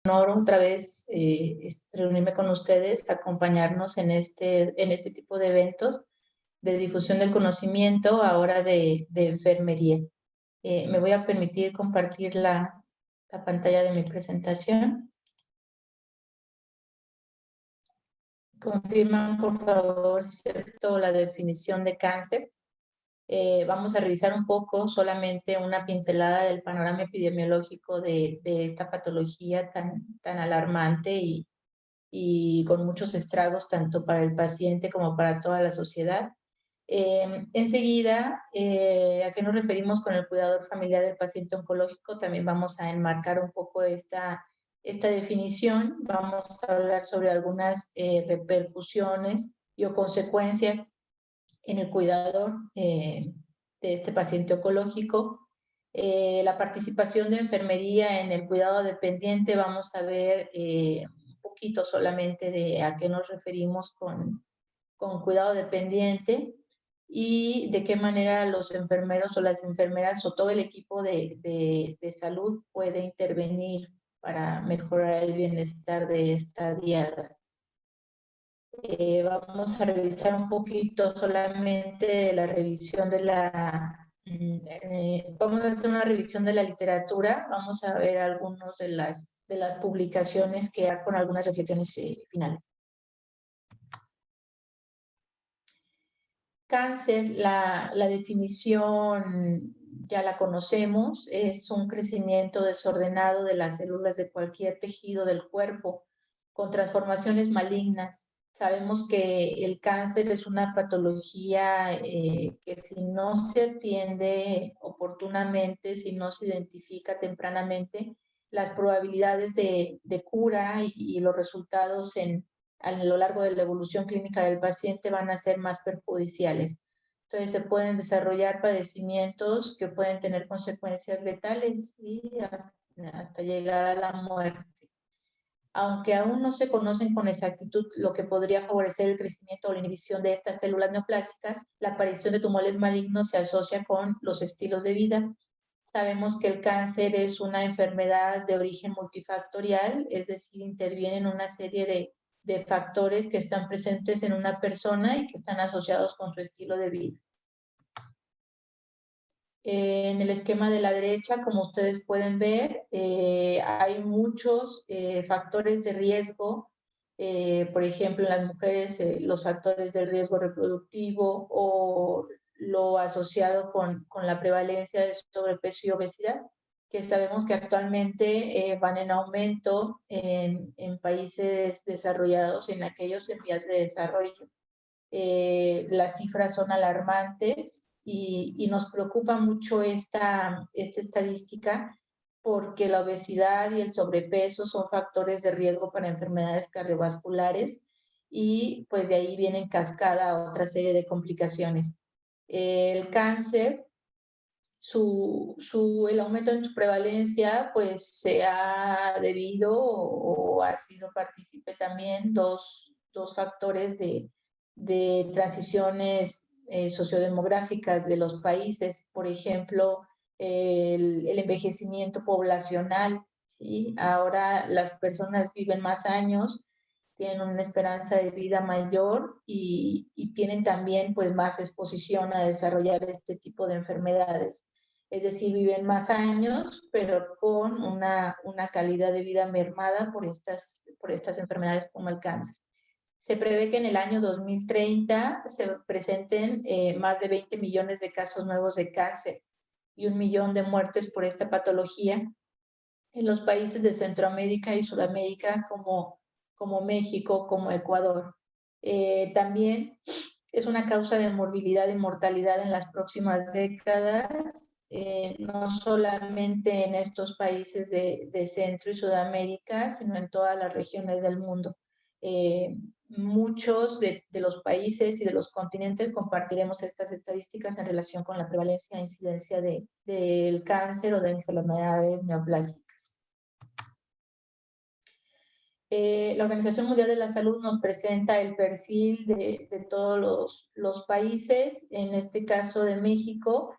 honor otra vez reunirme con ustedes, acompañarnos en este tipo de eventos de difusión del conocimiento, ahora de enfermería. Me voy a permitir compartir la pantalla de mi presentación. Confirman, por favor, si acepto la definición de cáncer. Vamos a revisar un poco, solamente una pincelada del panorama epidemiológico de esta patología tan alarmante y con muchos estragos tanto para el paciente como para toda la sociedad. Enseguida, ¿a qué nos referimos con el cuidador familiar del paciente oncológico? También vamos a enmarcar un poco esta definición. Vamos a hablar sobre algunas repercusiones o consecuencias en el cuidador de este paciente oncológico. La participación de enfermería en el cuidado dependiente, vamos a ver un poquito solamente de a qué nos referimos con cuidado dependiente y de qué manera los enfermeros o las enfermeras o todo el equipo de salud puede intervenir para mejorar el bienestar de esta diada. Vamos a revisar un poquito solamente la revisión de vamos a hacer una revisión de la literatura, vamos a ver algunas de las publicaciones que hay con algunas reflexiones finales. Cáncer, la definición ya la conocemos, es un crecimiento desordenado de las células de cualquier tejido del cuerpo con transformaciones malignas. Sabemos que el cáncer es una patología que si no se atiende oportunamente, si no se identifica tempranamente, las probabilidades de cura y los resultados a lo largo de la evolución clínica del paciente van a ser más perjudiciales. Entonces se pueden desarrollar padecimientos que pueden tener consecuencias letales y hasta llegar a la muerte. Aunque aún no se conocen con exactitud lo que podría favorecer el crecimiento o la inhibición de estas células neoplásicas, la aparición de tumores malignos se asocia con los estilos de vida. Sabemos que el cáncer es una enfermedad de origen multifactorial, es decir, interviene en una serie de factores que están presentes en una persona y que están asociados con su estilo de vida. En el esquema de la derecha, como ustedes pueden ver, hay muchos factores de riesgo, por ejemplo, en las mujeres los factores de riesgo reproductivo o lo asociado con la prevalencia de sobrepeso y obesidad, que sabemos que actualmente van en aumento en países desarrollados y en aquellos en vías de desarrollo. Las cifras son alarmantes y nos preocupa mucho esta estadística porque la obesidad y el sobrepeso son factores de riesgo para enfermedades cardiovasculares y pues de ahí viene en cascada otra serie de complicaciones. El cáncer, el aumento en su prevalencia pues se ha debido o ha sido partícipe también dos factores de transiciones sociodemográficas de los países, por ejemplo, el envejecimiento poblacional, ¿sí? Ahora las personas viven más años, tienen una esperanza de vida mayor y tienen también pues más exposición a desarrollar este tipo de enfermedades. Es decir, viven más años, pero con una calidad de vida mermada por estas enfermedades como el cáncer. Se prevé que en el año 2030 se presenten más de 20 millones de casos nuevos de cáncer y 1 millón de muertes por esta patología en los países de Centroamérica y Sudamérica como México, como Ecuador. También es una causa de morbilidad y mortalidad en las próximas décadas, no solamente en estos países de Centro y Sudamérica, sino en todas las regiones del mundo. Muchos de los países y de los continentes compartiremos estas estadísticas en relación con la prevalencia e incidencia del cáncer o de enfermedades neoplásicas. La Organización Mundial de la Salud nos presenta el perfil de todos los países. En este caso de México,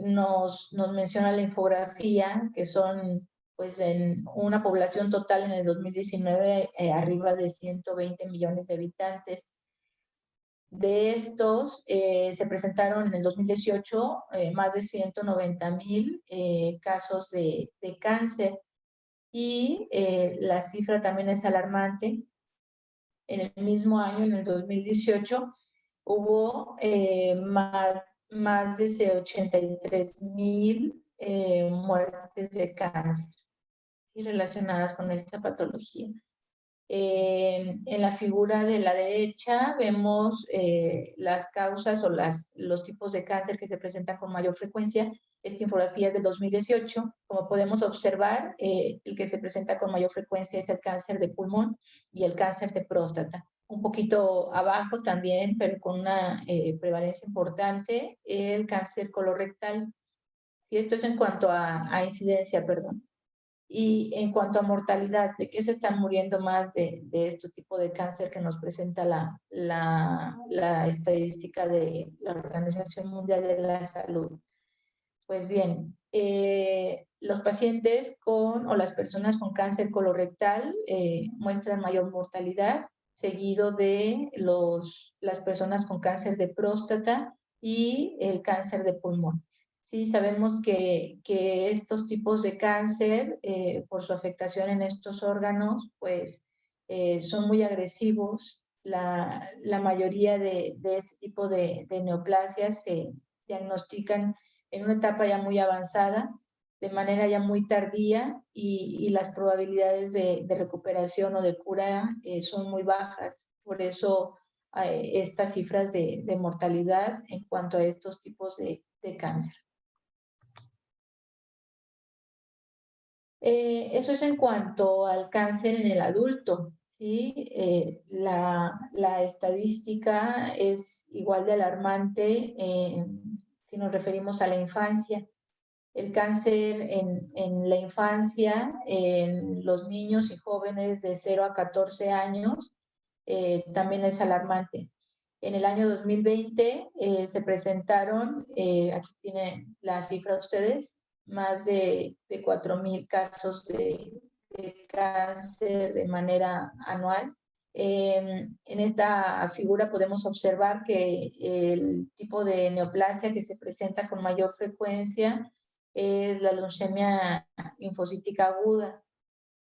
nos menciona la infografía, que son pues en una población total en el 2019 arriba de 120 millones de habitantes. De estos, se presentaron en el 2018 más de 190,000 casos de cáncer, y la cifra también es alarmante. En el mismo año, en el 2018, hubo más de 83,000 muertes de cáncer y relacionadas con esta patología. En la figura de la derecha vemos las causas o los tipos de cáncer que se presentan con mayor frecuencia. Esta infografía es del 2018. Como podemos observar, el que se presenta con mayor frecuencia es el cáncer de pulmón y el cáncer de próstata. Un poquito abajo también, pero con una prevalencia importante, el cáncer colorectal. Y esto es en cuanto a incidencia, perdón. Y en cuanto a mortalidad, ¿de qué se están muriendo más de este tipo de cáncer que nos presenta la estadística de la Organización Mundial de la Salud? Pues bien, los pacientes o las personas con cáncer colorectal muestran mayor mortalidad, seguido de las personas con cáncer de próstata y el cáncer de pulmón. Sí, sabemos que estos tipos de cáncer, por su afectación en estos órganos, pues son muy agresivos. La mayoría de este tipo de neoplasias se diagnostican en una etapa ya muy avanzada, de manera ya muy tardía, y las probabilidades de recuperación o de cura son muy bajas. Por eso estas cifras de mortalidad en cuanto a estos tipos de cáncer. Eso es en cuanto al cáncer en el adulto, ¿sí? La estadística es igual de alarmante si nos referimos a la infancia. El cáncer en la infancia, en los niños y jóvenes de 0 a 14 años, también es alarmante. En el año 2020 se presentaron, aquí tienen la cifra de ustedes, más de 4,000 casos de cáncer de manera anual. En esta figura podemos observar que el tipo de neoplasia que se presenta con mayor frecuencia es la leucemia linfocítica aguda.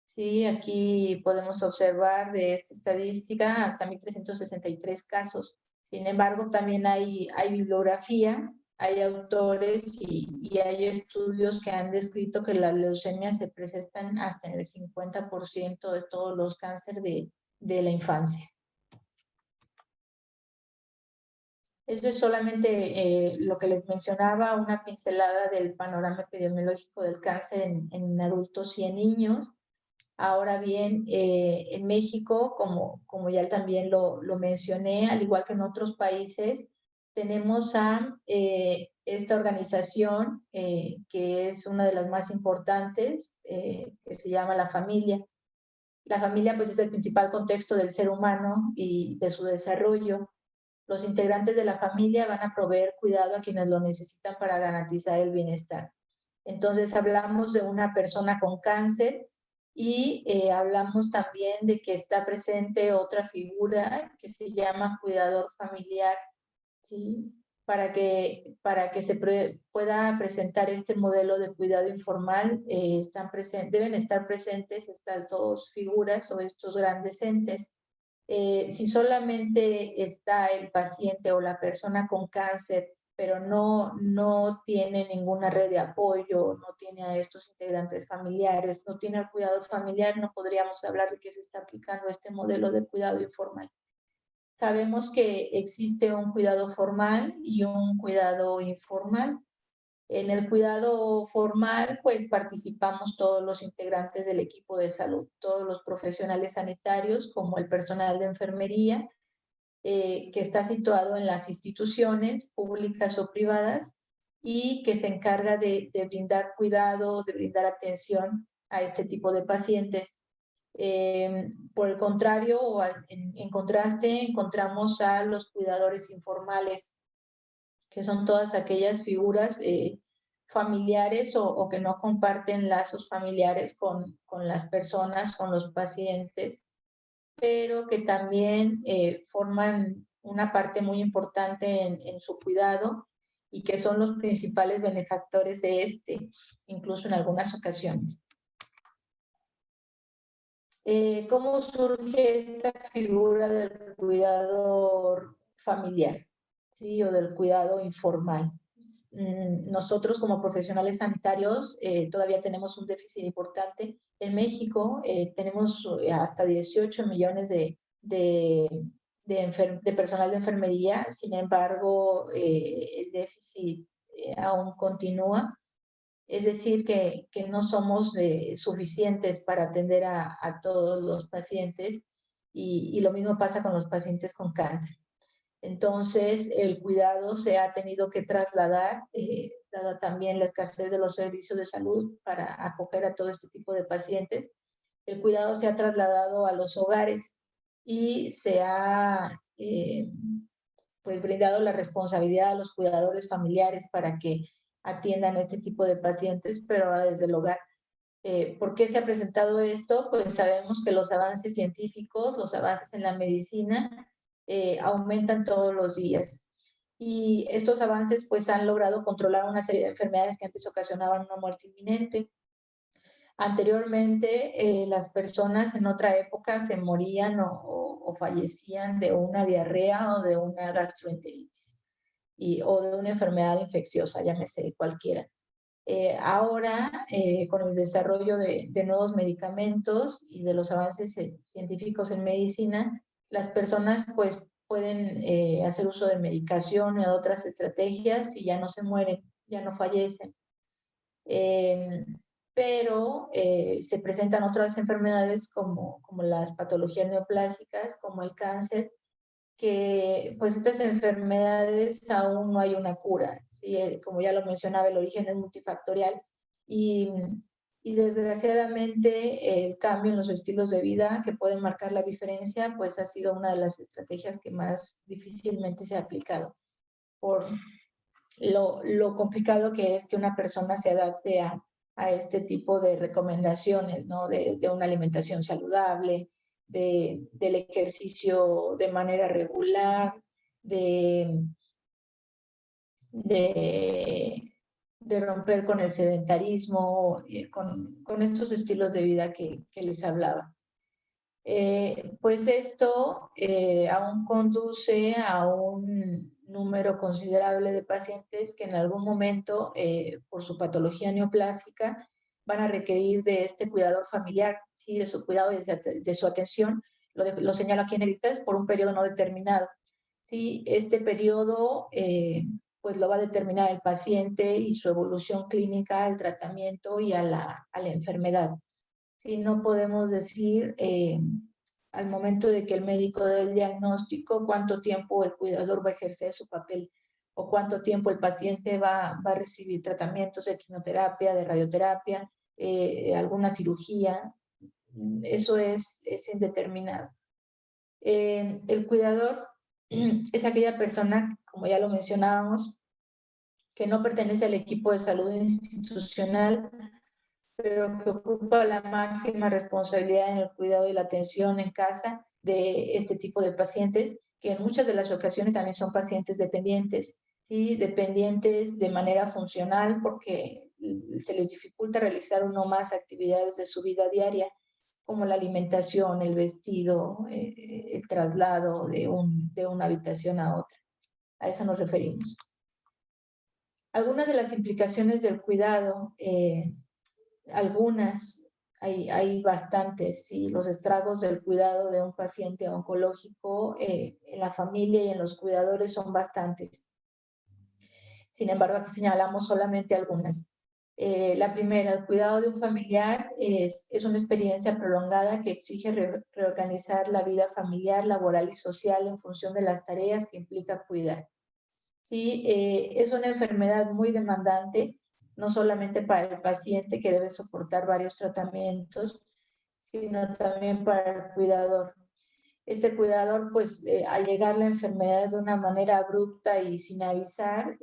Sí, aquí podemos observar de esta estadística hasta 1,363 casos. Sin embargo, también hay bibliografía, hay autores y hay estudios que han descrito que las leucemias se presentan hasta en el 50% de todos los cánceres de la infancia. Eso es solamente lo que les mencionaba, una pincelada del panorama epidemiológico del cáncer en adultos y en niños. Ahora bien, en México, como ya también lo mencioné, al igual que en otros países, tenemos a esta organización que es una de las más importantes, que se llama la familia. La familia pues es el principal contexto del ser humano y de su desarrollo. Los integrantes de la familia van a proveer cuidado a quienes lo necesitan para garantizar el bienestar. Entonces hablamos de una persona con cáncer y hablamos también de que está presente otra figura que se llama cuidador familiar, ¿sí? Para que se pueda presentar este modelo de cuidado informal, deben estar presentes estas dos figuras o estos grandes entes. Si solamente está el paciente o la persona con cáncer, pero no tiene ninguna red de apoyo, no tiene a estos integrantes familiares, no tiene al cuidador familiar, no podríamos hablar de que se está aplicando este modelo de cuidado informal. Sabemos que existe un cuidado formal y un cuidado informal. En el cuidado formal, pues participamos todos los integrantes del equipo de salud, todos los profesionales sanitarios, como el personal de enfermería, que está situado en las instituciones públicas o privadas y que se encarga de brindar cuidado, de brindar atención a este tipo de pacientes. Por el contrario, o en contraste, encontramos a los cuidadores informales, que son todas aquellas figuras familiares o que no comparten lazos familiares con las personas, con los pacientes, pero que también forman una parte muy importante en su cuidado y que son los principales benefactores de este, incluso en algunas ocasiones. ¿Cómo surge esta figura del cuidador familiar, ¿sí? O del cuidado informal? Nosotros como profesionales sanitarios todavía tenemos un déficit importante. En México tenemos hasta 18 millones de personal de enfermería, sin embargo el déficit aún continúa. Es decir, que no somos suficientes para atender a todos los pacientes y lo mismo pasa con los pacientes con cáncer. Entonces, el cuidado se ha tenido que trasladar, dada también la escasez de los servicios de salud para acoger a todo este tipo de pacientes. El cuidado se ha trasladado a los hogares y se ha pues brindado la responsabilidad a los cuidadores familiares para que atiendan este tipo de pacientes, pero ahora desde el hogar. ¿Por qué se ha presentado esto? Pues sabemos que los avances científicos, los avances en la medicina, aumentan todos los días. Y estos avances pues han logrado controlar una serie de enfermedades que antes ocasionaban una muerte inminente. Anteriormente, las personas en otra época se morían o fallecían de una diarrea o de una gastroenteritis o de una enfermedad infecciosa, llámese cualquiera. Ahora, con el desarrollo de nuevos medicamentos y de los avances científicos en medicina, las personas pues pueden hacer uso de medicación y de otras estrategias y ya no se mueren, ya no fallecen. Pero se presentan otras enfermedades como las patologías neoplásicas, como el cáncer, que pues estas enfermedades aún no hay una cura, ¿sí? Como ya lo mencionaba, el origen es multifactorial y, y desgraciadamente el cambio en los estilos de vida que pueden marcar la diferencia, pues ha sido una de las estrategias que más difícilmente se ha aplicado por lo complicado que es que una persona se adapte a este tipo de recomendaciones, ¿no? De una alimentación saludable, del ejercicio de manera regular, de, de, de romper con el sedentarismo, con estos estilos de vida que les hablaba. Pues esto aún conduce a un número considerable de pacientes que en algún momento, por su patología neoplásica, van a requerir de este cuidador familiar, ¿sí? De su cuidado y de su atención. Lo señalo aquí en negritas, por un periodo no determinado. ¿Sí? Este periodo pues lo va a determinar el paciente y su evolución clínica, el tratamiento y a la enfermedad. Sí, no podemos decir al momento de que el médico dé el diagnóstico cuánto tiempo el cuidador va a ejercer su papel o cuánto tiempo el paciente va a recibir tratamientos de quimioterapia, de radioterapia, alguna cirugía. Eso es indeterminado. El cuidador es aquella persona, como ya lo mencionábamos, que no pertenece al equipo de salud institucional, pero que ocupa la máxima responsabilidad en el cuidado y la atención en casa de este tipo de pacientes, que en muchas de las ocasiones también son pacientes dependientes, ¿sí? Dependientes de manera funcional porque se les dificulta realizar uno más actividades de su vida diaria, como la alimentación, el vestido, el traslado de una habitación a otra. A eso nos referimos. Algunas de las implicaciones del cuidado, algunas, hay bastantes, ¿sí? Los estragos del cuidado de un paciente oncológico en la familia y en los cuidadores son bastantes. Sin embargo, aquí señalamos solamente algunas. La primera, el cuidado de un familiar es una experiencia prolongada que exige reorganizar la vida familiar, laboral y social en función de las tareas que implica cuidar. ¿Sí? Es una enfermedad muy demandante, no solamente para el paciente que debe soportar varios tratamientos, sino también para el cuidador. Este cuidador, pues al llegar la enfermedad de una manera abrupta y sin avisar,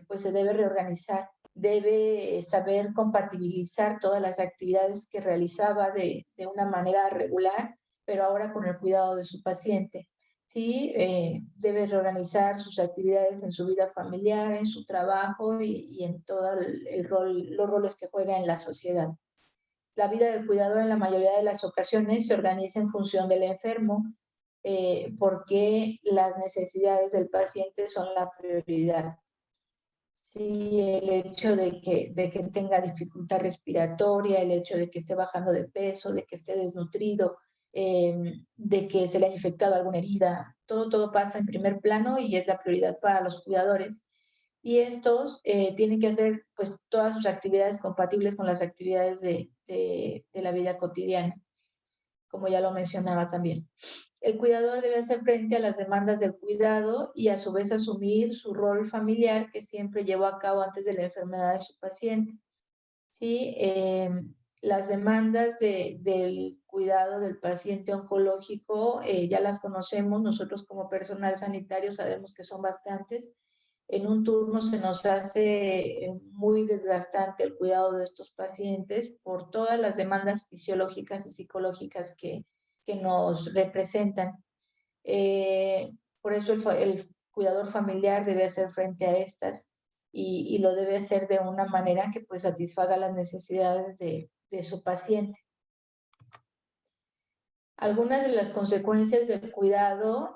pues se debe reorganizar debe saber compatibilizar todas las actividades que realizaba de una manera regular, pero ahora con el cuidado de su paciente. Sí, debe reorganizar sus actividades en su vida familiar, en su trabajo y en todo los roles que juega en la sociedad. La vida del cuidador en la mayoría de las ocasiones se organiza en función del enfermo, porque las necesidades del paciente son la prioridad. Sí, el hecho de que tenga dificultad respiratoria, el hecho de que esté bajando de peso, de que esté desnutrido, de que se le haya infectado alguna herida, todo pasa en primer plano y es la prioridad para los cuidadores. Y estos tienen que hacer pues todas sus actividades compatibles con las actividades de la vida cotidiana, como ya lo mencionaba también. El cuidador debe hacer frente a las demandas del cuidado y a su vez asumir su rol familiar que siempre llevó a cabo antes de la enfermedad de su paciente. ¿Sí? Las demandas del cuidado del paciente oncológico ya las conocemos, nosotros como personal sanitario sabemos que son bastantes. En un turno se nos hace muy desgastante el cuidado de estos pacientes por todas las demandas fisiológicas y psicológicas que nos representan. Por eso el cuidador familiar debe hacer frente a estas y lo debe hacer de una manera que pues satisfaga las necesidades de su paciente. Algunas de las consecuencias del cuidado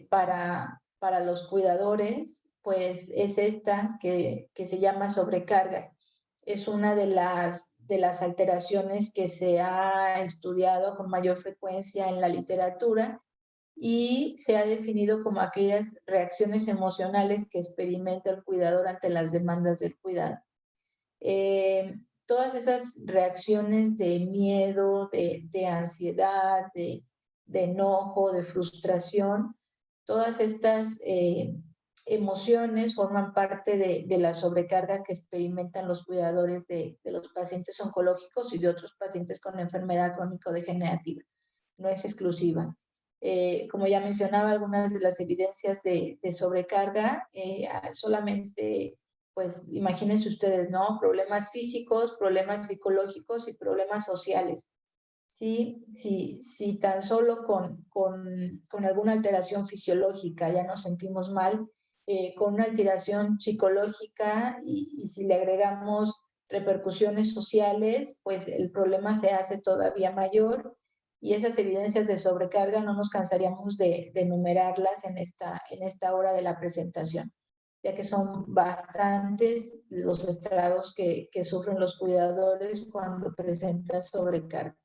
para los cuidadores pues es esta que se llama sobrecarga. Es una de las alteraciones que se ha estudiado con mayor frecuencia en la literatura y se ha definido como aquellas reacciones emocionales que experimenta el cuidador ante las demandas del cuidado. Todas esas reacciones de miedo, de ansiedad, de enojo, de frustración, todas estas emociones forman parte de la sobrecarga que experimentan los cuidadores de los pacientes oncológicos y de otros pacientes con enfermedad crónico-degenerativa. No es exclusiva. Como ya mencionaba, algunas de las evidencias de sobrecarga solamente pues imagínense ustedes, ¿no? Problemas físicos, problemas psicológicos y problemas sociales. ¿Sí? Si tan solo con alguna alteración fisiológica ya nos sentimos mal, con una alteración psicológica y si le agregamos repercusiones sociales, pues el problema se hace todavía mayor y esas evidencias de sobrecarga no nos cansaríamos de enumerarlas en esta hora de la presentación, ya que son bastantes los estragos que sufren los cuidadores cuando presentan sobrecarga.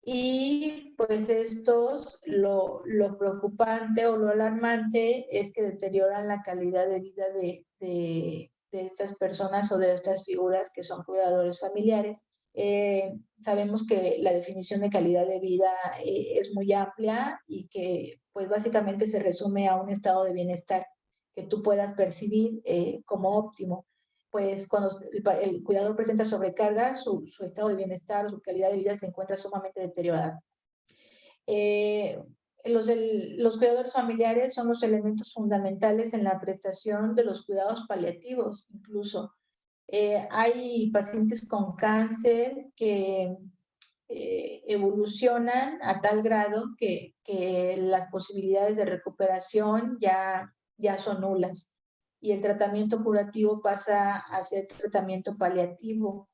Y pues estos, lo preocupante o lo alarmante es que deterioran la calidad de vida de estas personas o de estas figuras que son cuidadores familiares. Sabemos que la definición de calidad de vida es muy amplia y que pues básicamente se resume a un estado de bienestar que tú puedas percibir como óptimo. Pues cuando el cuidador presenta sobrecarga, su estado de bienestar o su calidad de vida se encuentra sumamente deteriorada. Los cuidadores familiares son los elementos fundamentales en la prestación de los cuidados paliativos, incluso. Hay pacientes con cáncer que evolucionan a tal grado que las posibilidades de recuperación ya son nulas y el tratamiento curativo pasa a ser tratamiento paliativo.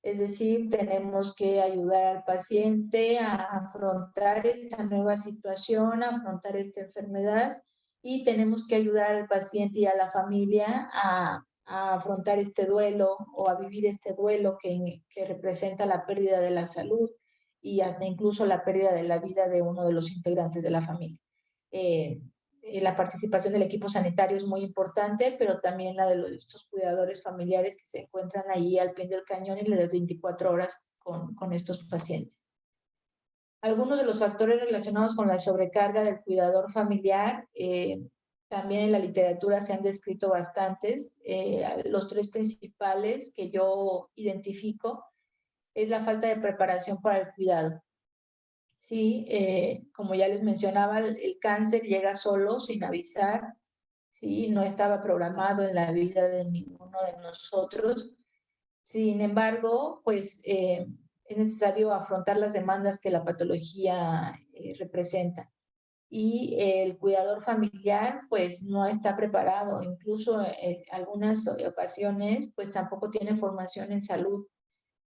Es decir, tenemos que ayudar al paciente a afrontar esta nueva situación, a afrontar esta enfermedad y tenemos que ayudar al paciente y a la familia a afrontar este duelo o a vivir este duelo que representa la pérdida de la salud y hasta incluso la pérdida de la vida de uno de los integrantes de la familia. La participación del equipo sanitario es muy importante, pero también la de estos cuidadores familiares que se encuentran ahí al pie del cañón y las 24 horas con estos pacientes. Algunos de los factores relacionados con la sobrecarga del cuidador familiar, también en la literatura se han descrito bastantes. Los tres principales que yo identifico es la falta de preparación para el cuidado. Sí, como ya les mencionaba, el cáncer llega solo, sin avisar, ¿sí? No estaba programado en la vida de ninguno de nosotros. Sin embargo, pues es necesario afrontar las demandas que la patología representa. Y el cuidador familiar pues no está preparado, incluso en algunas ocasiones pues tampoco tiene formación en salud.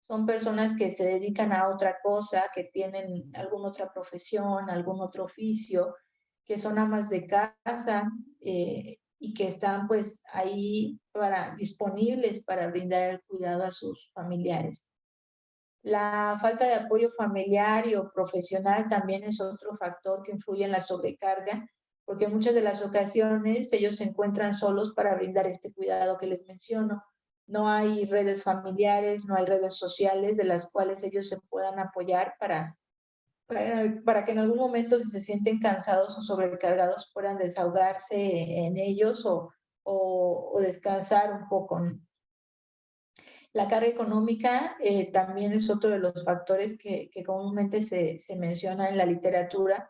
Son personas que se dedican a otra cosa, que tienen alguna otra profesión, algún otro oficio, que son amas de casa y que están pues ahí disponibles para brindar el cuidado a sus familiares. La falta de apoyo familiar o profesional también es otro factor que influye en la sobrecarga, porque en muchas de las ocasiones ellos se encuentran solos para brindar este cuidado que les menciono. No hay redes familiares, no hay redes sociales de las cuales ellos se puedan apoyar para que en algún momento, si se sienten cansados o sobrecargados, puedan desahogarse en ellos o descansar un poco. La carga económica también es otro de los factores que comúnmente se menciona en la literatura,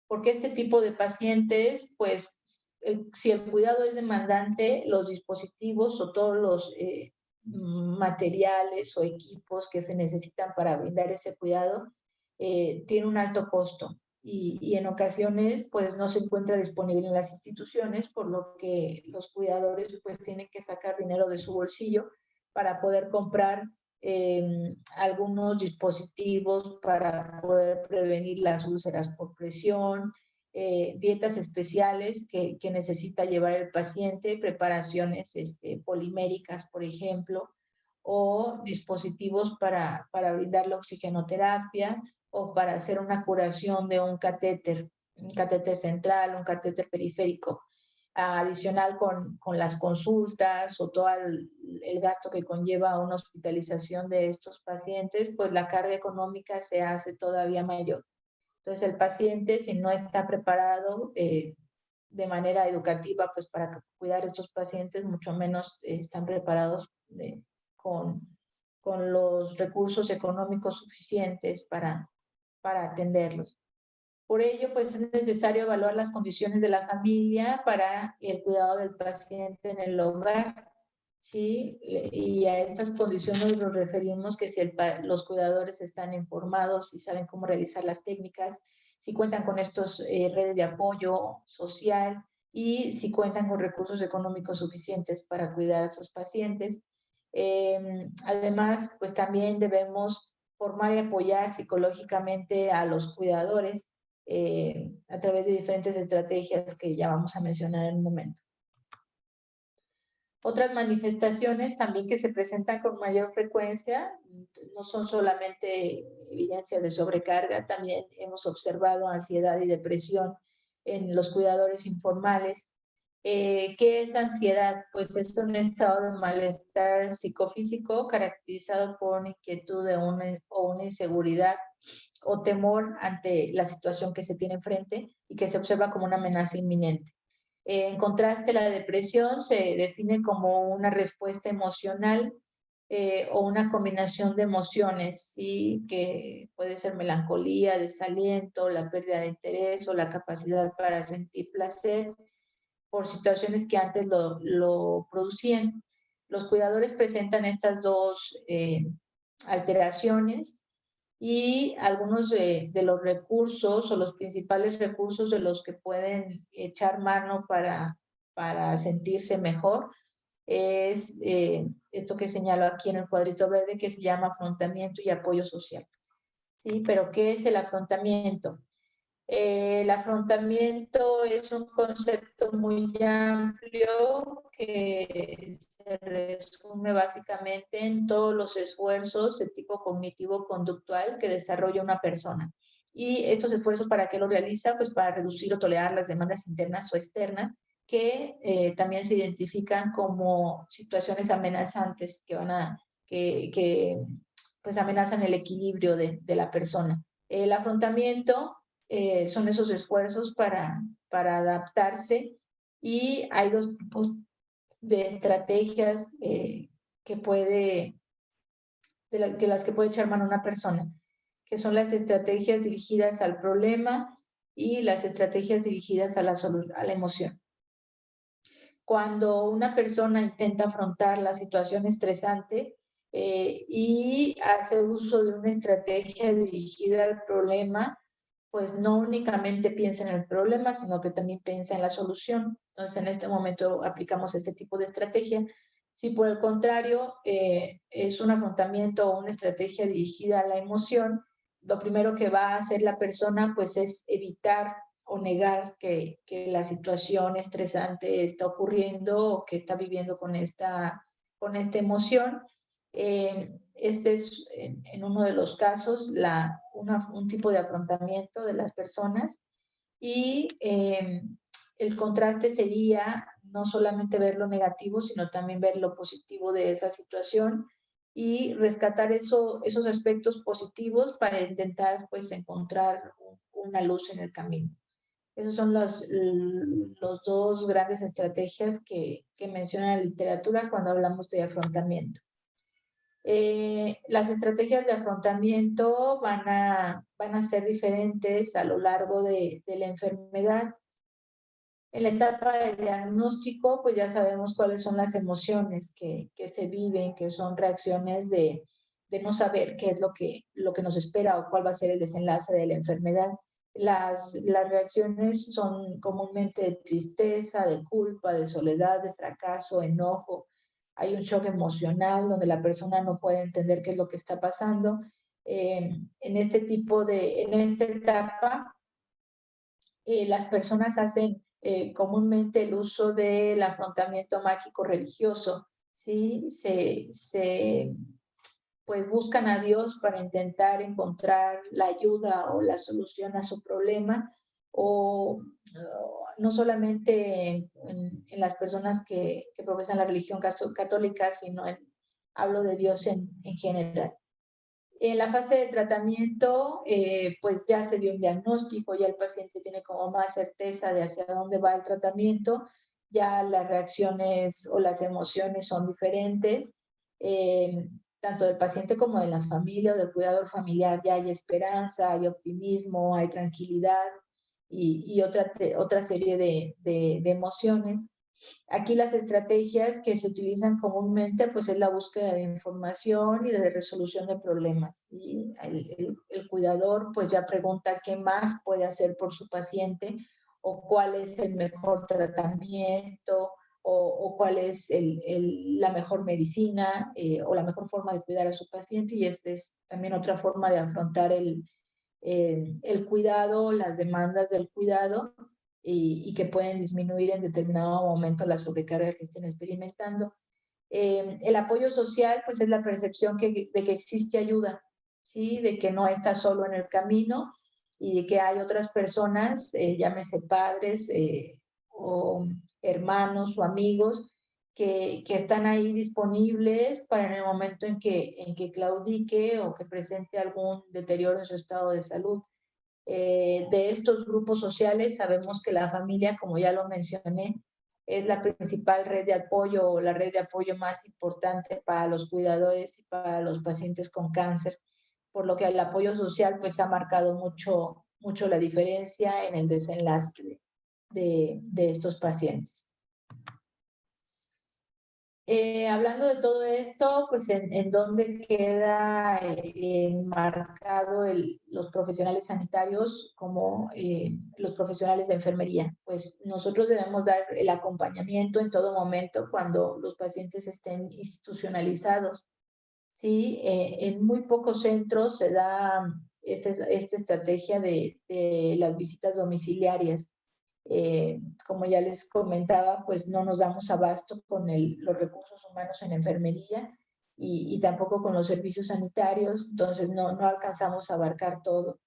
porque este tipo de pacientes, pues, si el cuidado es demandante, los dispositivos o todos los materiales o equipos que se necesitan para brindar ese cuidado, tiene un alto costo y en ocasiones, pues, no se encuentra disponible en las instituciones, por lo que los cuidadores, pues, tienen que sacar dinero de su bolsillo para poder comprar algunos dispositivos para poder prevenir las úlceras por presión, dietas especiales que necesita llevar el paciente, preparaciones poliméricas, por ejemplo, o dispositivos para brindar la oxigenoterapia o para hacer una curación de un catéter central, un catéter periférico adicional con las consultas o todo el gasto que conlleva una hospitalización de estos pacientes, pues la carga económica se hace todavía mayor. Entonces el paciente, si no está preparado de manera educativa, pues para cuidar a estos pacientes, mucho menos están preparados con, con los recursos económicos suficientes para atenderlos. Por ello, pues es necesario evaluar las condiciones de la familia para el cuidado del paciente en el hogar, ¿sí? Y a estas condiciones nos referimos que si los cuidadores están informados y saben cómo realizar las técnicas, si cuentan con estos redes de apoyo social y si cuentan con recursos económicos suficientes para cuidar a sus pacientes. Además, pues también debemos formar y apoyar psicológicamente a los cuidadores a través de diferentes estrategias que ya vamos a mencionar en un momento. Otras manifestaciones también que se presentan con mayor frecuencia no son solamente evidencias de sobrecarga, también hemos observado ansiedad y depresión en los cuidadores informales. ¿Qué es ansiedad? Pues es un estado de malestar psicofísico caracterizado por una inquietud o una inseguridad o temor ante la situación que se tiene enfrente y que se observa como una amenaza inminente. En contraste, la depresión se define como una respuesta emocional o una combinación de emociones, ¿sí? Que puede ser melancolía, desaliento, la pérdida de interés o la capacidad para sentir placer por situaciones que antes lo producían. Los cuidadores presentan estas dos alteraciones y algunos de los recursos o los principales recursos de los que pueden echar mano para sentirse mejor es esto que señalo aquí en el cuadrito verde que se llama afrontamiento y apoyo social. ¿Sí? Pero ¿qué es el afrontamiento? El afrontamiento es un concepto muy amplio que se resume básicamente en todos los esfuerzos de tipo cognitivo-conductual que desarrolla una persona. Y estos esfuerzos, ¿para qué lo realiza? Pues para reducir o tolerar las demandas internas o externas que también se identifican como situaciones amenazantes que pues amenazan el equilibrio de la persona. El afrontamiento son esos esfuerzos para adaptarse y hay dos tipos de estrategias de las que puede echar mano una persona, que son las estrategias dirigidas al problema y las estrategias dirigidas a la emoción. cuando una persona intenta afrontar la situación estresante y hace uso de una estrategia dirigida al problema, pues no únicamente piensa en el problema, sino que también piensa en la solución. Entonces, en este momento aplicamos este tipo de estrategia. Si por el contrario es un afrontamiento o una estrategia dirigida a la emoción, lo primero que va a hacer la persona pues es evitar o negar que la situación estresante está ocurriendo o que está viviendo con esta emoción. Este es, en uno de los casos, un tipo de afrontamiento de las personas. Y el contraste sería no solamente ver lo negativo, sino también ver lo positivo de esa situación y rescatar esos aspectos positivos para intentar pues encontrar una luz en el camino. Esas son los dos grandes estrategias que menciona la literatura cuando hablamos de afrontamiento. Las estrategias de afrontamiento van a ser diferentes a lo largo de la enfermedad. En la etapa de diagnóstico, pues ya sabemos cuáles son las emociones que se viven, que son reacciones de no saber qué es lo que nos espera o cuál va a ser el desenlace de la enfermedad. Las reacciones son comúnmente de tristeza, de culpa, de soledad, de fracaso, enojo. Hay un shock emocional donde la persona no puede entender qué es lo que está pasando. En esta etapa, las personas hacen comúnmente el uso del afrontamiento mágico religioso, ¿sí? Pues buscan a Dios para intentar encontrar la ayuda o la solución a su problema, o no solamente en las personas que profesan la religión católica, sino hablo de Dios en general. En la fase de tratamiento, pues ya se dio un diagnóstico, ya el paciente tiene como más certeza de hacia dónde va el tratamiento, ya las reacciones o las emociones son diferentes, tanto del paciente como de la familia o del cuidador familiar, ya hay esperanza, hay optimismo, hay tranquilidad y otra serie de emociones. Aquí las estrategias que se utilizan comúnmente pues es la búsqueda de información y de resolución de problemas. Y el cuidador pues ya pregunta qué más puede hacer por su paciente o cuál es el mejor tratamiento o cuál es la mejor medicina o la mejor forma de cuidar a su paciente. Y esta es también otra forma de afrontar el cuidado, las demandas del cuidado y que pueden disminuir en determinado momento la sobrecarga que estén experimentando. El apoyo social, pues es la percepción de que existe ayuda, ¿sí? De que no está solo en el camino y de que hay otras personas, llámese padres o hermanos o amigos, que están ahí disponibles para en el momento en que claudique o que presente algún deterioro en su estado de salud. De estos grupos sociales sabemos que la familia, como ya lo mencioné, es la principal red de apoyo o la red de apoyo más importante para los cuidadores y para los pacientes con cáncer, por lo que el apoyo social pues ha marcado mucho la diferencia en el desenlace de estos pacientes. Hablando de todo esto, pues en dónde queda marcado los profesionales sanitarios como los profesionales de enfermería. Pues nosotros debemos dar el acompañamiento en todo momento cuando los pacientes estén institucionalizados. ¿Sí? En muy pocos centros se da esta estrategia de las visitas domiciliarias. Como ya les comentaba, pues no nos damos abasto con los recursos humanos en enfermería y tampoco con los servicios sanitarios, entonces no alcanzamos a abarcar todo.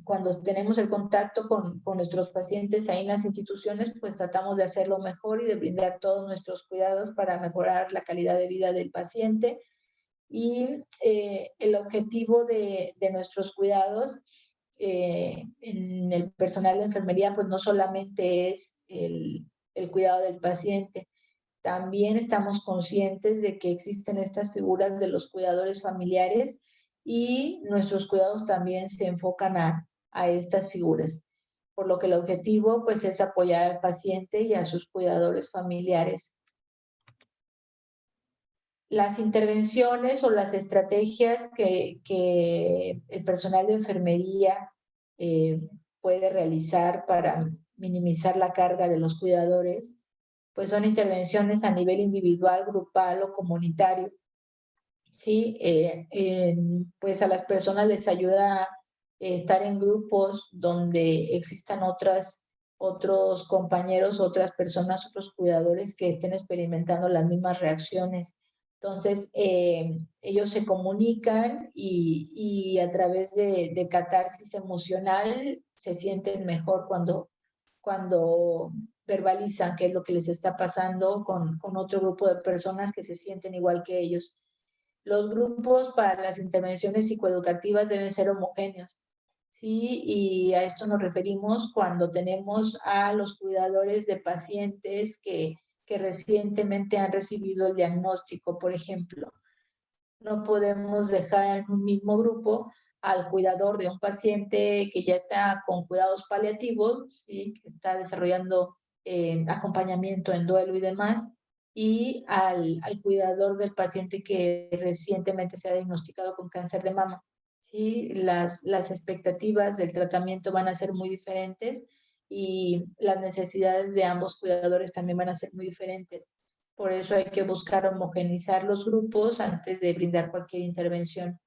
Cuando tenemos el contacto con nuestros pacientes ahí en las instituciones, pues tratamos de hacerlo mejor y de brindar todos nuestros cuidados para mejorar la calidad de vida del paciente. Y el objetivo de nuestros cuidados en el personal de enfermería, pues no solamente es el cuidado del paciente, también estamos conscientes de que existen estas figuras de los cuidadores familiares y nuestros cuidados también se enfocan a estas figuras. por lo que el objetivo pues es apoyar al paciente y a sus cuidadores familiares. Las intervenciones o las estrategias que el personal de enfermería puede realizar para minimizar la carga de los cuidadores, pues son intervenciones a nivel individual, grupal o comunitario. Sí, pues a las personas les ayuda estar en grupos donde existan otros compañeros, otras personas, otros cuidadores que estén experimentando las mismas reacciones. Entonces, ellos se comunican y a través de catarsis emocional se sienten mejor cuando verbalizan qué es lo que les está pasando con otro grupo de personas que se sienten igual que ellos. Los grupos para las intervenciones psicoeducativas deben ser homogéneos, ¿sí? Y a esto nos referimos cuando tenemos a los cuidadores de pacientes que recientemente han recibido el diagnóstico, por ejemplo. No podemos dejar en un mismo grupo al cuidador de un paciente que ya está con cuidados paliativos, ¿sí? Que está desarrollando acompañamiento en duelo y demás, y al cuidador del paciente que recientemente se ha diagnosticado con cáncer de mama. ¿Sí? Las expectativas del tratamiento van a ser muy diferentes y las necesidades de ambos cuidadores también van a ser muy diferentes. Por eso hay que buscar homogeneizar los grupos antes de brindar cualquier intervención.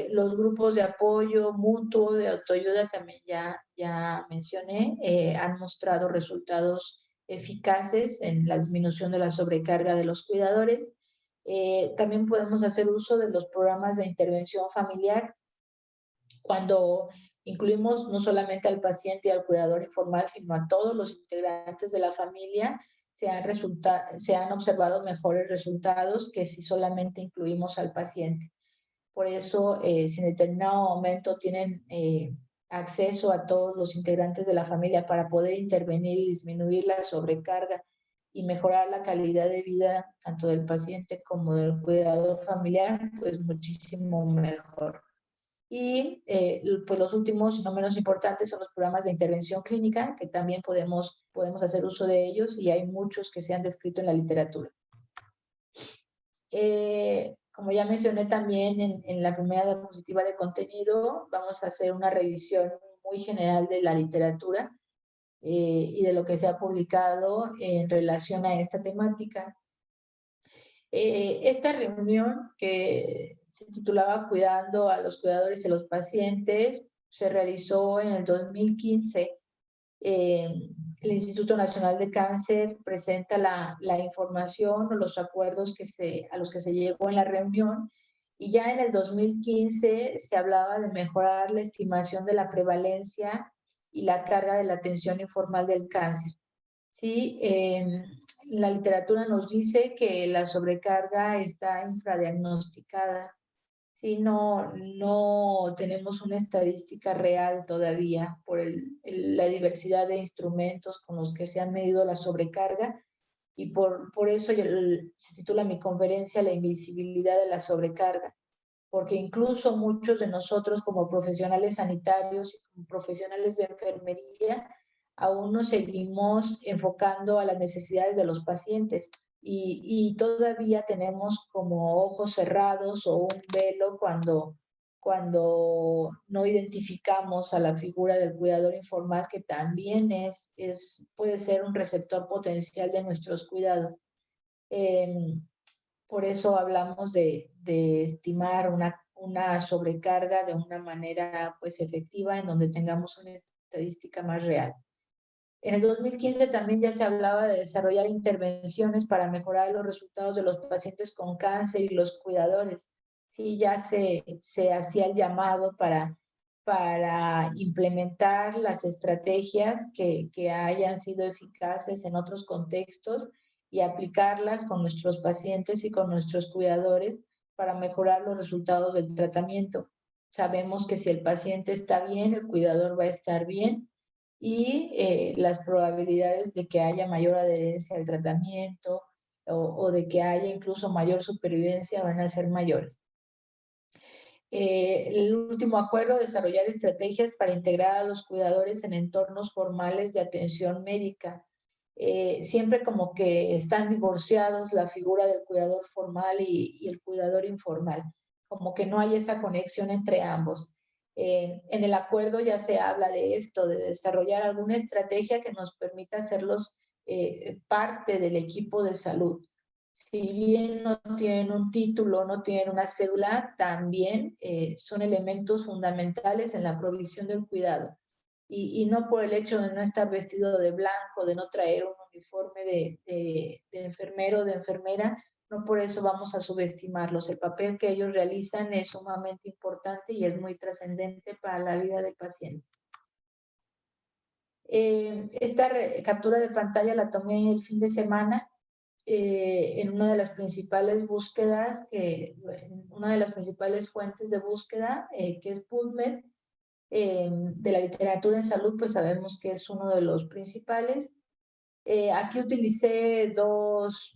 Los grupos de apoyo mutuo, de autoayuda, también ya mencioné, han mostrado resultados eficaces en la disminución de la sobrecarga de los cuidadores. También podemos hacer uso de los programas de intervención familiar cuando incluimos no solamente al paciente y al cuidador informal, sino a todos los integrantes de la familia. Se han observado mejores resultados que si solamente incluimos al paciente. Por eso, si en determinado momento tienen acceso a todos los integrantes de la familia para poder intervenir y disminuir la sobrecarga y mejorar la calidad de vida tanto del paciente como del cuidador familiar, pues muchísimo mejor. Y pues los últimos, y no menos importantes, son los programas de intervención clínica, que también podemos hacer uso de ellos y hay muchos que se han descrito en la literatura. Como ya mencioné también en la primera diapositiva de contenido, vamos a hacer una revisión muy general de la literatura y de lo que se ha publicado en relación a esta temática. Esta reunión que se titulaba Cuidando a los cuidadores y los pacientes se realizó en el 2015. El Instituto Nacional de Cáncer presenta la información o los acuerdos a los que se llegó en la reunión y ya en el 2015 se hablaba de mejorar la estimación de la prevalencia y la carga de la atención informal del cáncer. Sí, la literatura nos dice que la sobrecarga está infradiagnosticada. Sí, no tenemos una estadística real todavía por la diversidad de instrumentos con los que se ha medido la sobrecarga y por eso se titula mi conferencia La invisibilidad de la sobrecarga, porque incluso muchos de nosotros como profesionales sanitarios y como profesionales de enfermería aún nos seguimos enfocando a las necesidades de los pacientes y todavía tenemos como ojos cerrados o un velo cuando no identificamos a la figura del cuidador informal que también puede ser un receptor potencial de nuestros cuidados. Por eso hablamos de estimar una sobrecarga de una manera pues efectiva en donde tengamos una estadística más real. En el 2015 también ya se hablaba de desarrollar intervenciones para mejorar los resultados de los pacientes con cáncer y los cuidadores. Sí, ya se hacía el llamado para implementar las estrategias que hayan sido eficaces en otros contextos y aplicarlas con nuestros pacientes y con nuestros cuidadores para mejorar los resultados del tratamiento. Sabemos que si el paciente está bien, el cuidador va a estar bien y las probabilidades de que haya mayor adherencia al tratamiento o de que haya incluso mayor supervivencia van a ser mayores. El último acuerdo, desarrollar estrategias para integrar a los cuidadores en entornos formales de atención médica. Siempre como que están divorciados la figura del cuidador formal y el cuidador informal, como que no hay esa conexión entre ambos. En el acuerdo ya se habla de esto, de desarrollar alguna estrategia que nos permita hacerlos parte del equipo de salud. Si bien no tienen un título, no tienen una cédula, también son elementos fundamentales en la provisión del cuidado. Y no por el hecho de no estar vestido de blanco, de no traer un uniforme de enfermero o de enfermera, no por eso vamos a subestimarlos. El papel que ellos realizan es sumamente importante y es muy trascendente para la vida del paciente. Esta captura de pantalla la tomé el fin de semana en una de las principales búsquedas, una de las principales fuentes de búsqueda, que es PubMed, de la literatura en salud, pues sabemos que es uno de los principales. Aquí utilicé dos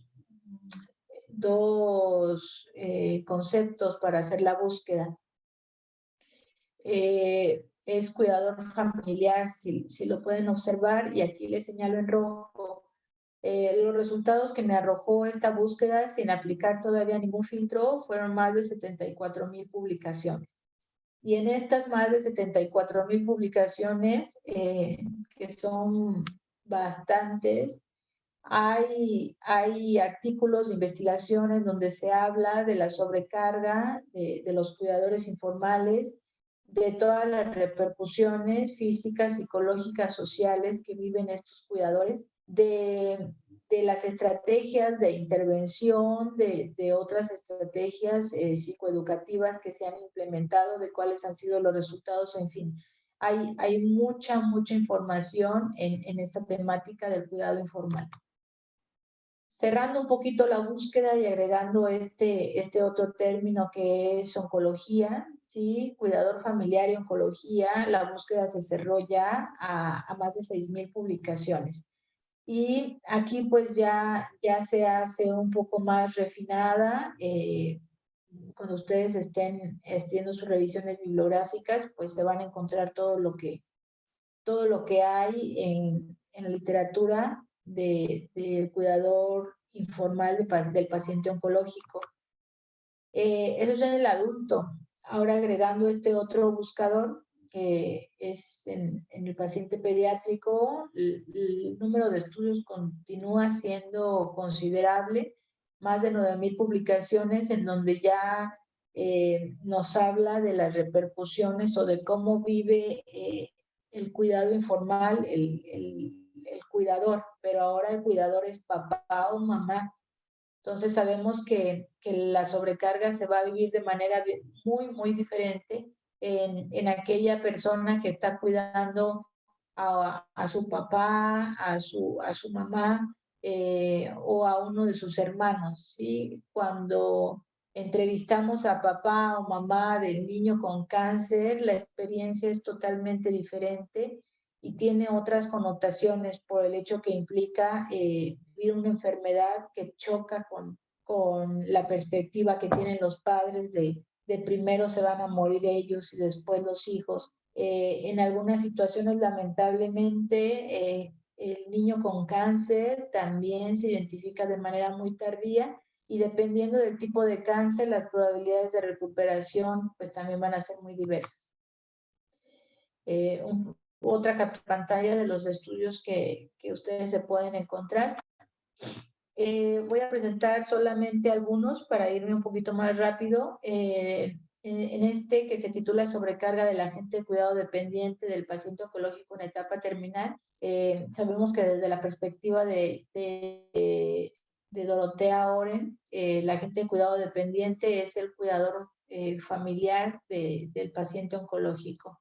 conceptos para hacer la búsqueda. Es cuidador familiar, si lo pueden observar, y aquí les señalo en rojo. Los resultados que me arrojó esta búsqueda sin aplicar todavía ningún filtro fueron más de 74,000 publicaciones. Y en estas más de 74,000 publicaciones, que son bastantes, hay artículos de investigaciones donde se habla de la sobrecarga de los cuidadores informales, de todas las repercusiones físicas, psicológicas, sociales que viven estos cuidadores, de las estrategias de intervención, de otras estrategias psicoeducativas que se han implementado, de cuáles han sido los resultados, en fin. Hay mucha información en esta temática del cuidado informal. Cerrando un poquito la búsqueda y agregando este otro término que es oncología, ¿sí? Cuidador familiar y oncología, la búsqueda se cerró ya a más de 6,000 publicaciones. Y aquí pues ya se hace un poco más refinada. Cuando ustedes estén haciendo sus revisiones bibliográficas, pues se van a encontrar todo lo que hay en la literatura del cuidador informal del paciente oncológico. Eso es en el adulto. Ahora agregando este otro buscador, que es en el paciente pediátrico, el número de estudios continúa siendo considerable, más de 9,000 publicaciones en donde ya nos habla de las repercusiones o de cómo vive el cuidado informal, el cuidador, pero ahora el cuidador es papá o mamá. Entonces sabemos que la sobrecarga se va a vivir de manera muy diferente en aquella persona que está cuidando a su papá, a su mamá o a uno de sus hermanos, ¿sí? Cuando entrevistamos a papá o mamá del niño con cáncer, la experiencia es totalmente diferente y tiene otras connotaciones por el hecho que implica vivir una enfermedad que choca con la perspectiva que tienen los padres de primero se van a morir ellos y después los hijos. En algunas situaciones, lamentablemente, el niño con cáncer también se identifica de manera muy tardía y dependiendo del tipo de cáncer, las probabilidades de recuperación pues también van a ser muy diversas. Otra pantalla de los estudios que ustedes se pueden encontrar. Voy a presentar solamente algunos para irme un poquito más rápido. En este que se titula Sobrecarga del agente de cuidado dependiente del paciente oncológico en etapa terminal, sabemos que desde la perspectiva de Dorothea Oren, el agente de cuidado dependiente es el cuidador familiar del paciente oncológico.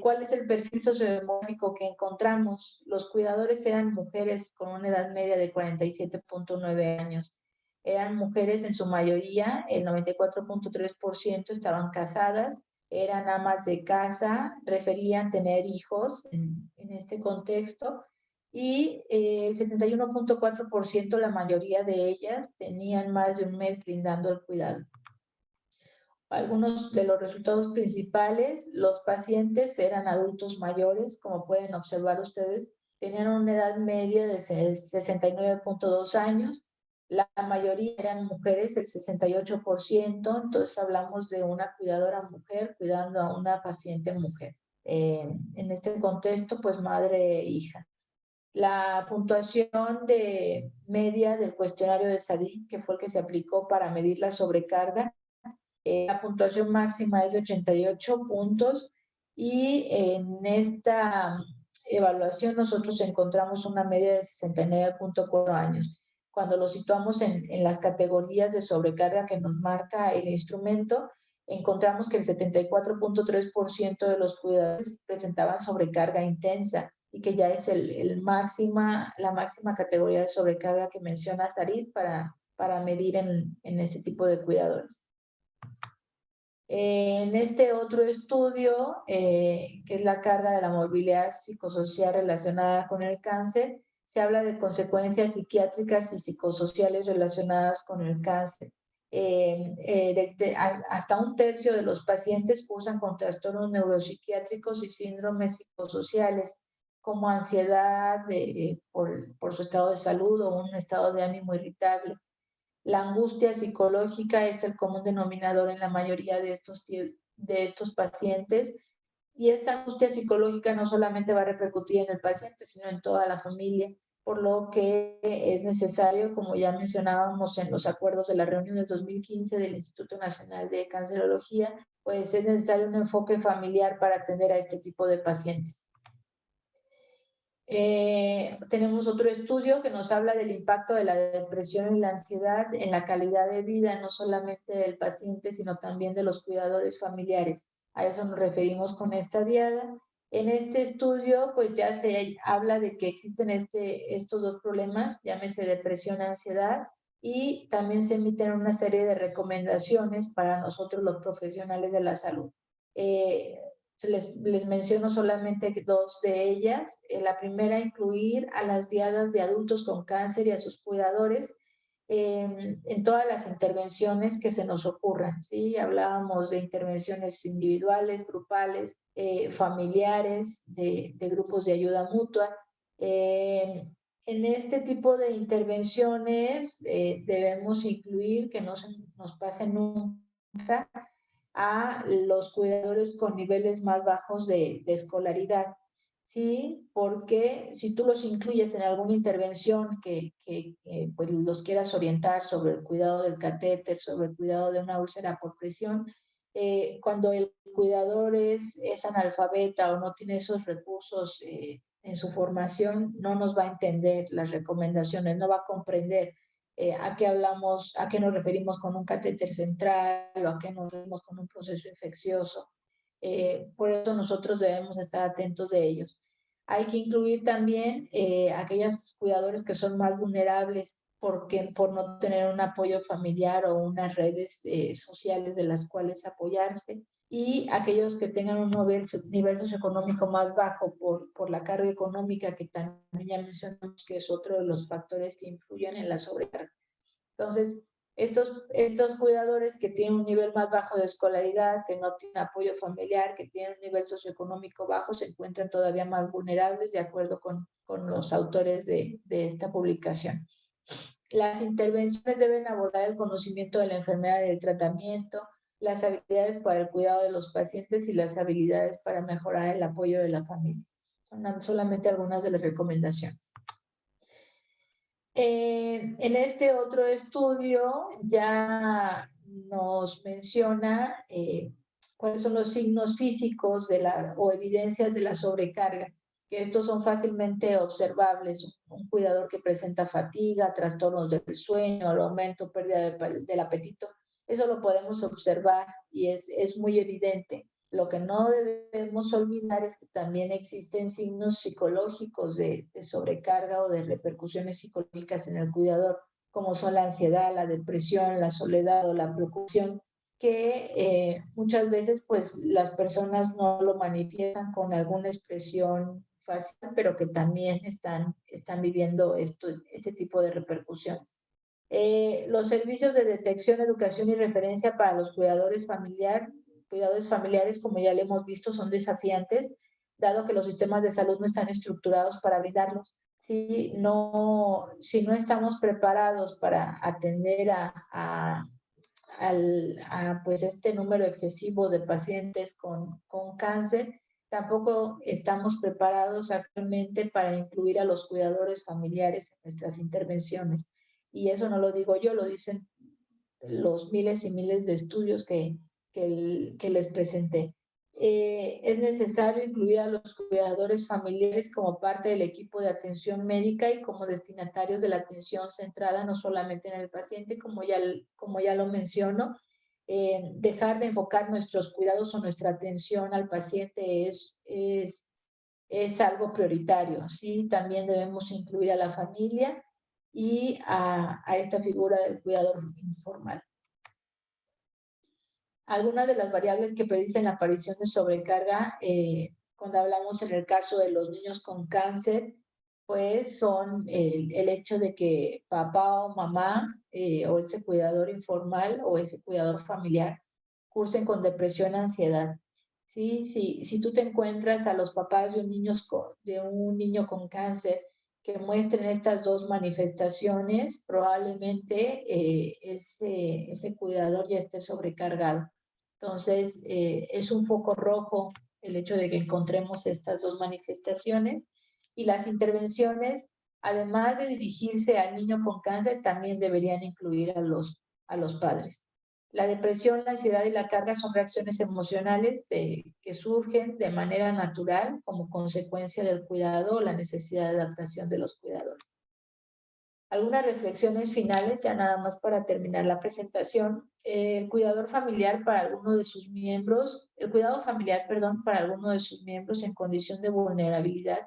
¿Cuál es el perfil sociodemográfico que encontramos? Los cuidadores eran mujeres con una edad media de 47,9 años. Eran mujeres en su mayoría, el 94,3% estaban casadas, eran amas de casa, referían tener hijos en este contexto, y el 71,4%, la mayoría de ellas, tenían más de un mes brindando el cuidado. Algunos de los resultados principales, los pacientes eran adultos mayores, como pueden observar ustedes, tenían una edad media de 69.2 años, la mayoría eran mujeres, el 68%, entonces hablamos de una cuidadora mujer cuidando a una paciente mujer. En este contexto, pues madre e hija. La puntuación de media del cuestionario de SADIC, que fue el que se aplicó para medir la sobrecarga, la puntuación máxima es de 88 puntos y en esta evaluación nosotros encontramos una media de 69.4 años. Cuando lo situamos en las categorías de sobrecarga que nos marca el instrumento, encontramos que el 74.3% de los cuidadores presentaban sobrecarga intensa y que ya es la máxima categoría de sobrecarga que menciona Sarit para medir en este tipo de cuidadores. En este otro estudio, que es la carga de la movilidad psicosocial relacionada con el cáncer, se habla de consecuencias psiquiátricas y psicosociales relacionadas con el cáncer. Hasta un tercio de los pacientes cursan con trastornos neuropsiquiátricos y síndromes psicosociales, como ansiedad por su estado de salud o un estado de ánimo irritable. La angustia psicológica es el común denominador en la mayoría de estos pacientes, y esta angustia psicológica no solamente va a repercutir en el paciente, sino en toda la familia, por lo que es necesario, como ya mencionábamos en los acuerdos de la reunión del 2015 del Instituto Nacional de Cancerología, pues es necesario un enfoque familiar para atender a este tipo de pacientes. Tenemos otro estudio que nos habla del impacto de la depresión y la ansiedad en la calidad de vida, no solamente del paciente, sino también de los cuidadores familiares. A eso nos referimos con esta diada. En este estudio, pues ya se habla de que existen estos dos problemas, llámese depresión, ansiedad, y también se emiten una serie de recomendaciones para nosotros los profesionales de la salud. Les menciono solamente dos de ellas. La primera, incluir a las diadas de adultos con cáncer y a sus cuidadores en todas las intervenciones que se nos ocurran, ¿sí? Hablábamos de intervenciones individuales, grupales, familiares, de grupos de ayuda mutua. En este tipo de intervenciones debemos incluir que no se nos pasen nunca a los cuidadores con niveles más bajos de escolaridad, ¿sí? Porque si tú los incluyes en alguna intervención que pues los quieras orientar sobre el cuidado del catéter, sobre el cuidado de una úlcera por presión, cuando el cuidador es analfabeta o no tiene esos recursos en su formación, no nos va a entender las recomendaciones, no va a comprender a qué hablamos, a qué nos referimos con un catéter central o a qué nos referimos con un proceso infeccioso. Por eso nosotros debemos estar atentos de ellos. Hay que incluir también aquellos cuidadores que son más vulnerables por no tener un apoyo familiar o unas redes sociales de las cuales apoyarse, y aquellos que tengan un nivel socioeconómico más bajo por la carga económica, que también ya mencionamos que es otro de los factores que influyen en la sobrecarga. Entonces, estos cuidadores que tienen un nivel más bajo de escolaridad, que no tienen apoyo familiar, que tienen un nivel socioeconómico bajo, se encuentran todavía más vulnerables, de acuerdo con los autores de esta publicación. Las intervenciones deben abordar el conocimiento de la enfermedad y del tratamiento, las habilidades para el cuidado de los pacientes y las habilidades para mejorar el apoyo de la familia. Son solamente algunas de las recomendaciones. En este otro estudio ya nos menciona cuáles son los signos físicos o evidencias de la sobrecarga, que estos son fácilmente observables. Un cuidador que presenta fatiga, trastornos del sueño, el aumento, pérdida del apetito, eso lo podemos observar y es muy evidente. Lo que no debemos olvidar es que también existen signos psicológicos de sobrecarga o de repercusiones psicológicas en el cuidador, como son la ansiedad, la depresión, la soledad o la preocupación, que muchas veces pues las personas no lo manifiestan con alguna expresión facial, pero que también están viviendo este tipo de repercusiones. Los servicios de detección, educación y referencia para los cuidadores familiares, como ya le hemos visto, son desafiantes, dado que los sistemas de salud no están estructurados para brindarlos. Si no estamos preparados para atender pues este número excesivo de pacientes con cáncer, tampoco estamos preparados actualmente para incluir a los cuidadores familiares en nuestras intervenciones. Y eso no lo digo yo, lo dicen los miles y miles de estudios que les presenté. Es necesario incluir a los cuidadores familiares como parte del equipo de atención médica y como destinatarios de la atención centrada no solamente en el paciente, como ya lo menciono. Dejar de enfocar nuestros cuidados o nuestra atención al paciente es algo prioritario, ¿sí? También debemos incluir a la familia y a esta figura del cuidador informal. Algunas de las variables que predicen la aparición de sobrecarga, cuando hablamos en el caso de los niños con cáncer, pues son el hecho de que papá o mamá o ese cuidador informal o ese cuidador familiar cursen con depresión, ansiedad. ¿Sí? Si tú te encuentras a los papás de un niño con cáncer que muestren estas dos manifestaciones, probablemente ese cuidador ya esté sobrecargado. Entonces, es un foco rojo el hecho de que encontremos estas dos manifestaciones, y las intervenciones, además de dirigirse al niño con cáncer, también deberían incluir a los padres. La depresión, la ansiedad y la carga son reacciones emocionales que surgen de manera natural como consecuencia del cuidado o la necesidad de adaptación de los cuidadores. Algunas reflexiones finales, ya nada más para terminar la presentación. El cuidado familiar para alguno de sus miembros en condición de vulnerabilidad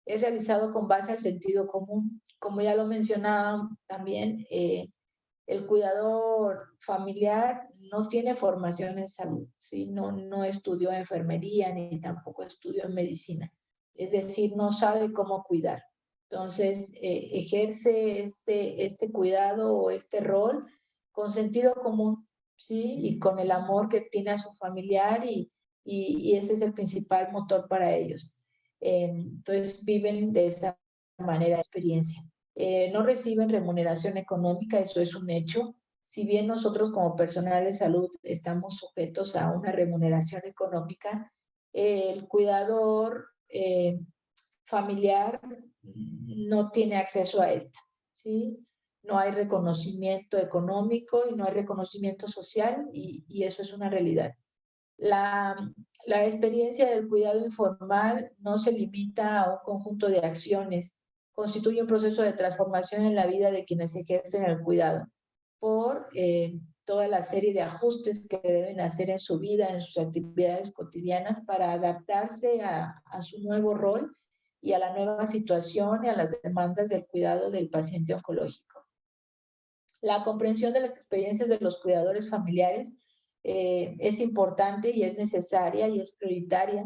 es realizado con base al sentido común. Como ya lo mencionaba también, el cuidador familiar no tiene formación en salud, ¿sí? No estudió enfermería ni tampoco estudió medicina. Es decir, no sabe cómo cuidar. Entonces, ejerce este cuidado o este rol con sentido común, ¿sí? Y con el amor que tiene a su familiar, y ese es el principal motor para ellos. Entonces, viven de esa manera experiencia. No reciben remuneración económica, eso es un hecho. Si bien nosotros como personal de salud estamos sujetos a una remuneración económica, el cuidador familiar no tiene acceso a esta, ¿sí? No hay reconocimiento económico y no hay reconocimiento social, y eso es una realidad. La experiencia del cuidado informal no se limita a un conjunto de acciones, constituye un proceso de transformación en la vida de quienes ejercen el cuidado por toda la serie de ajustes que deben hacer en su vida, en sus actividades cotidianas, para adaptarse a su nuevo rol y a la nueva situación y a las demandas del cuidado del paciente oncológico. La comprensión de las experiencias de los cuidadores familiares es importante y es necesaria y es prioritaria,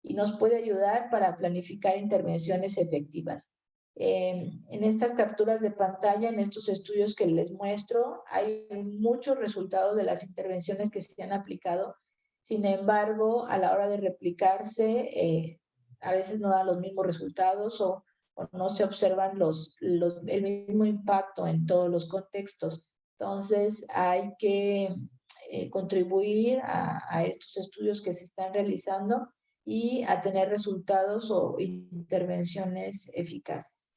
y nos puede ayudar para planificar intervenciones efectivas. En estas capturas de pantalla, en estos estudios que les muestro, hay muchos resultados de las intervenciones que se han aplicado. Sin embargo, a la hora de replicarse, a veces no dan los mismos resultados, o no se observan el mismo impacto en todos los contextos. Entonces, hay que contribuir a estos estudios que se están realizando y a tener resultados o intervenciones eficaces.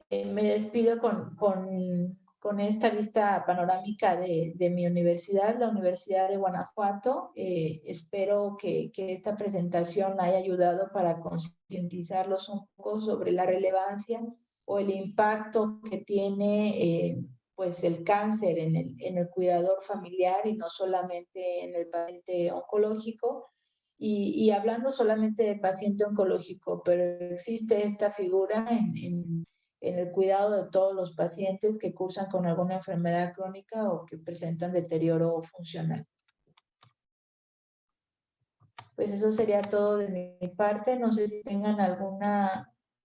Me despido con esta vista panorámica de mi universidad, la Universidad de Guanajuato. Espero que esta presentación haya ayudado para concientizarlos un poco sobre la relevancia o el impacto que tiene pues el cáncer en el cuidador familiar, y no solamente en el paciente oncológico. Y hablando solamente de paciente oncológico, pero existe esta figura en el cuidado de todos los pacientes que cursan con alguna enfermedad crónica o que presentan deterioro funcional. Pues eso sería todo de mi parte. No sé si tengan alguna